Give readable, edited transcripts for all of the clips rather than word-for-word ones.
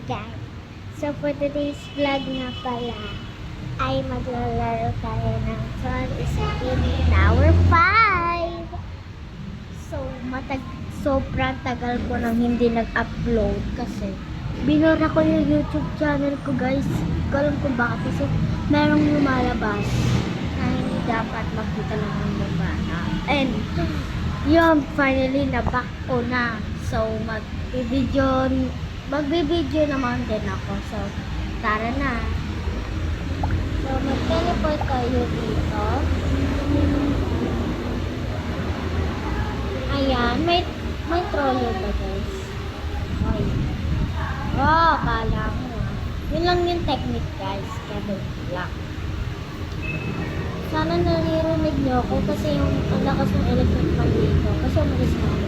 guys. So for today's vlog na pala ay maglalaro tayo ng Tron Isipin Tower 5. So sobrang tagal ko nang hindi nag-upload kasi binura ko yung YouTube channel ko guys. Alam ko bakit kasi merong lumalabas na hindi dapat makita ng mga bata. And yun, finally na-back ko na. So magbibideo naman din ako. So tara na. So mag-teleport tayo dito. Ayan, may trolley ba guys? Ay. Oh, kala mo. Yun lang yung technique guys. Kaya lang. Sana naririnig nyo ako kasi yung ang lakas ng electric fan dito. Kasi umalis na ako.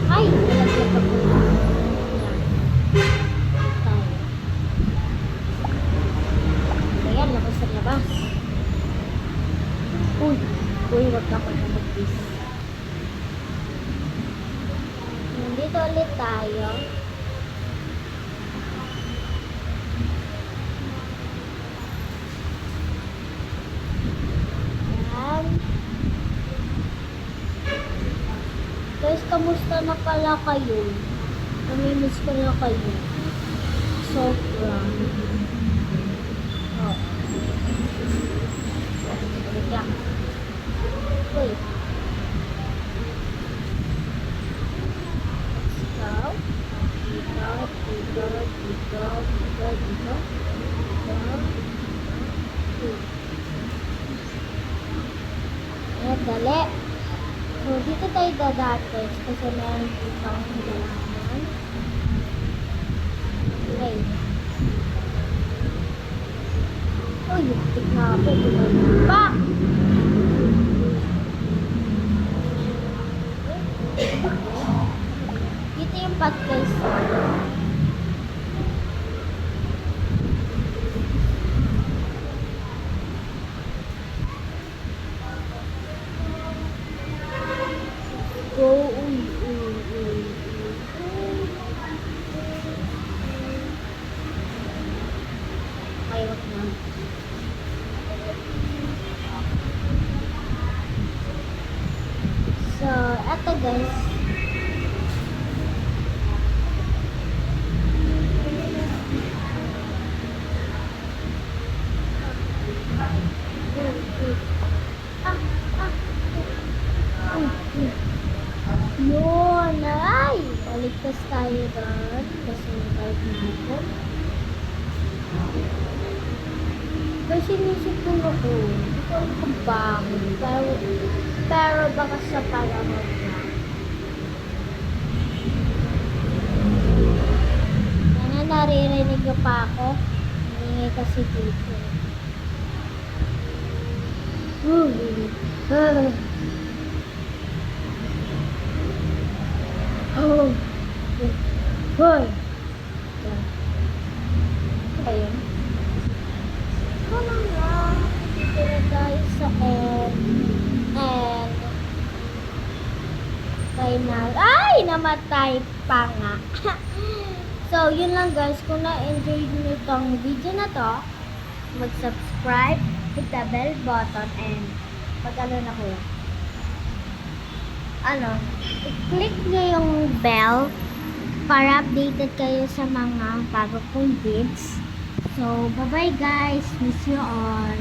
Ay! Nalaglag ako. Ayan. Tayo. Ayan, labas na labas. Uy! Uy, wag ka pa na mag-bis. Dito ulit tayo. Ayan. Guys, kamusta na pala kayo? Namimiss ko na kayo. Sobra. Oh. Ayan. Uy. Ayan, dali. So, dito tayo dadaan guys kasi meron dito ang halaman. Okay. Uy, tik na ako. Pa! Dito yung path guys. Go, uy. Okay, wag na. So, eto guys. Yun, ay! Paligtas tayo doon. Kasi kahit natin. Kasi nisip ko ako. Hindi ko alam kung bakit. Pero baka sa palamod na. Yan, naririnig ko pa ako. Hindi kasi dito. Oh. Hoy. Ayun. Ano nga? Dito na tayo sa end. And final. Ay! Namatay pa nga. So, yun lang guys. Kung na-enjoy nyo itong video na to, mag-subscribe, hit the bell button, and mag-ano na ko. I-click nyo yung bell para updated kayo sa mga bago kong vids. So, bye-bye guys. Miss you all.